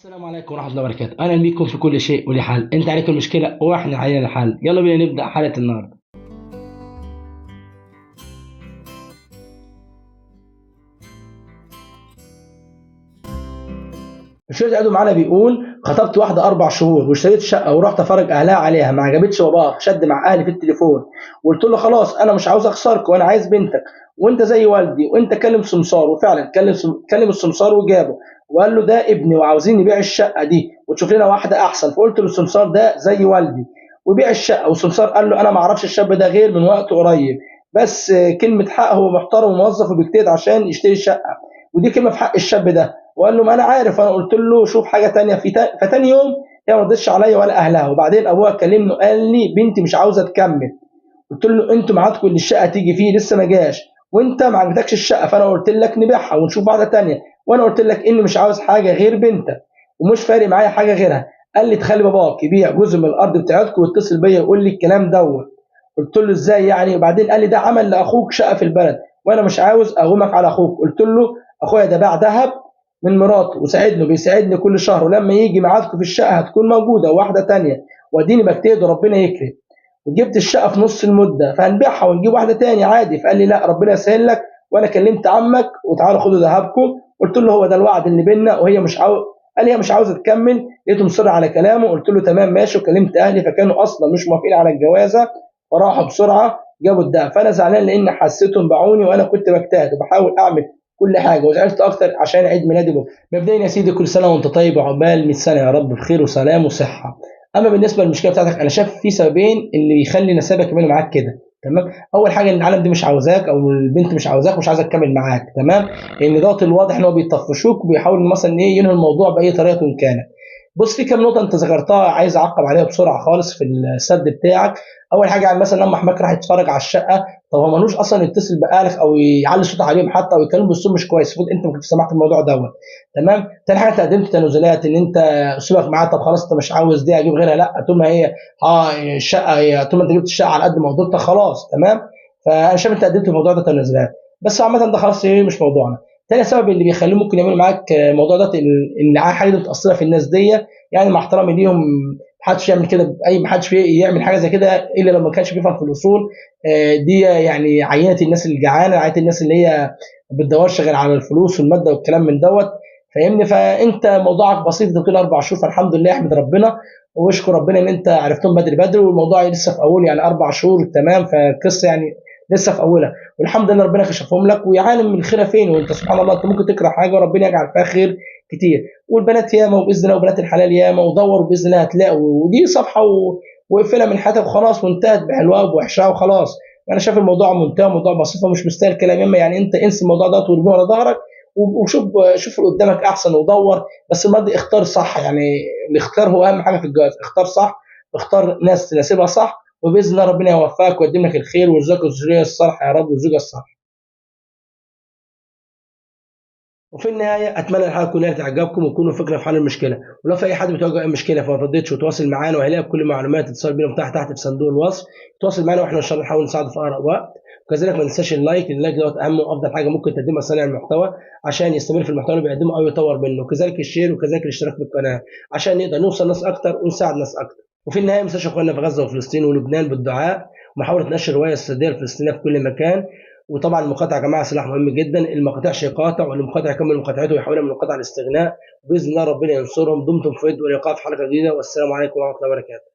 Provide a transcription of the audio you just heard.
السلام عليكم ورحمة الله وبركاته، أهلا بيكم في كل شيء ولي حل، أنت عليك المشكلة وإحنا علينا الحل، يلا بينا نبدأ حلقة النهاردة. الأستاذ عدو معانا بيقول: خطبت واحدة 4 شهور واشتريت شقة ورحت أفرج أهلها عليها، ما عجبتش باباها شد مع أهلي في التليفون، وقلت له خلاص أنا مش عاوز أخسرك وأنا عايز بنتك وأنت زي والدي، وأنت كلم سمسار، وفعلا كلم السمسار وجابه وقال له ده ابني وعاوزين نبيع الشقة دي وتشوف لنا واحدة أحسن، فقلت له السمسار ده زي والدي وبيع الشقة، والسمسار قال له أنا ما أعرفش الشاب ده غير من وقت قريب، بس كلمة حق، هو محترم وموظف وبيجتهد عشان يشتري الشقة، ودي كلمة في حق الشاب ده. وقال له ما انا عارف، انا قلت له شوف حاجه تانية فتاني يوم هي ما رضتش عليا ولا اهلها، وبعدين ابوها كلمني قال لي بنتي مش عاوزه تكمل، قلت له انتوا معادكم اللي الشقه تيجي فيه لسه ما جاش، وانت ما عجبتكش الشقه، فانا قلت لك نبيعها ونشوف واحده تانية، وانا قلت لك اني مش عاوز حاجه غير بنتك ومش فارق معايا حاجه غيرها. قال لي تخلي باباك يبيع جزء من الارض بتاعتكم ويتصل بيا يقول لي الكلام دوت. قلت له ازاي يعني؟ وبعدين قال لي ده عمل لاخوك شقه في البلد وانا مش عاوز اغمك على اخوك. قلت له اخويا ده باع ذهب من مراته وساعدني بيساعدني كل شهر، ولما يجي ميعادكم في الشقه هتكون موجوده واحده تانية، واديني بجتهد وربنا يكرم، وجبت الشقه في نص المده فهنبيعها ونجيب واحده تانية عادي. فقال لي لا ربنا يسهل لك، وانا كلمت عمك وتعالوا خدوا ذهبكم. قلت له هو ده الوعد اللي بيننا، وهي مش قال لي هي مش عاوزه تكمل، لقيته مصر على كلامه. قلت له تمام ماشي، وكلمت اهلي فكانوا اصلا مش موافقين على الجوازه، فراحوا بسرعه جابوا الدهب، فانا زعلان لان حسيتهم باعوني وانا كنت بجتهد وبحاول اعمل كل حاجه، وزعلت اكتر عشان عيد ميلادي بكره. مبدئيا يا سيدي كل سنه وانت طيب وعقبال 100 سنه يا رب بخير وسلام وصحه. اما بالنسبه للمشكله بتاعتك، انا شايف في سببين اللي يخلي نسابك يكملوا معاك كده. تمام، اول حاجه ان العالم دي مش عاوزاك، او البنت مش عاوزاك مش عايزه تكمل معاك. تمام، ان دوت الواضح ان هو بيطفشوك وبيحاول مثلا ايه ينهي الموضوع باي طريقه كانت. بص، في كام نقطه انت ذكرتها عايز اعقب عليها بسرعه خالص في السد بتاعك. اول حاجه يعني مثلا لما حماك راح يتفرج على الشقه، طب هو ملوش اصلا يتصل باهلك او يعلي صوته عليهم حتى او يتكلم باسلوب مش كويس، المفروض انت ما كنتش سمعت الموضوع دوت. تمام، تاني حاجه انت قدمت تنازلات ان انت اسلوبك معاه، طب خلاص انت مش عاوز دي اجيب غيرها، لا طول ما هي الشقه هي، طول ما انت جبت الشقه على قد مقدرتك خلاص. تمام، فانا شايف انت قدمت الموضوع ده تنازلات، بس عامه ده خلاص ايه مش موضوعنا. تاني سبب اللي بيخليه ممكن يعملوا معاك الموضوع ده ان حاجه دي متاثره في الناس دي، يعني مع احترامي ليهم محدش يعمل كده باي، محدش يعمل حاجه زي كده الا لو ما كانش بيفهم في الاصول. دي يعني عينه الناس اللي جعانه، عينه الناس اللي هي ما بتدورش غير على الفلوس والماده والكلام من دوت. فاهمني؟ فانت موضوعك بسيط، انت بتقول 4 شهور، فالحمد لله احمد ربنا واشكر ربنا ان انت عرفتهم بدري بدري، والموضوع لسه في اول يعني 4 شهور. تمام، فالقصه يعني لسه في اولها، والحمد لله ربنا كشفهم لك، ويعلم من الخير فين، وانت سبحان الله انت ممكن تكره حاجه وربنا يجعل فيها خير كتير. والبنات ياما وباذن الله، وبنات الحلال ياما، ودور باذن الله هتلاقي، ودي صفحه واقفلها من حياتك وخلاص، وانتهت بحلوها وبوحشها وخلاص. انا شايف الموضوع منتهى، موضوع بسيط ومش مستاهل كلام ياما، يعني انت انسى الموضوع ده وارميه ورا ظهرك، وشوف اللي قدامك احسن ودور، بس المرة اختار صح، يعني الاختيار هو اهم حاجه في الجواز، اختار صح، اختار ناس تناسبها صح، وباذن الله ربنا يوفقك ويقدم لك الخير ويرزقك الذريه الصالحه يا رب والزوجه الصالحه. وفي النهايه اتمنى الحلقه كلها تعجبكم وتكونوا فكره في حل المشكله، ولو في اي حد بتواجه اي مشكله فما رضيتش وتواصل معانا، وهيلاقي كل المعلومات اتصال بينا تحت في صندوق الوصف، تواصل معانا واحنا ان شاء الله نحاول نساعده في اقرب وقت. وكذلك ما ننساش اللايك، اللايك دوت اهم وافضل حاجه ممكن تقدمها صانع المحتوى عشان يستمر في المحتوى اللي بيقدمه او يطور منه، وكذلك الشير وكذلك الاشتراك في القناه عشان نقدر نوصل ناس اكتر ونساعد ناس اكتر. وفي النهايه ما ننساش اخواننا في غزه وفلسطين ولبنان بالدعاء، ومحاوله نشر الروايه السرديه الفلسطينيه في كل مكان. وطبعا المقاطعه يا جماعه سلاح مهم جدا، المقاطع يقاطع، والمقاطع يكمل مقاطعته ويحولها من القطع الاستغناء، باذن الله ربنا ينصرهم. دمتم في ود ولقاء في حلقه جديده، والسلام عليكم ورحمه الله وبركاته.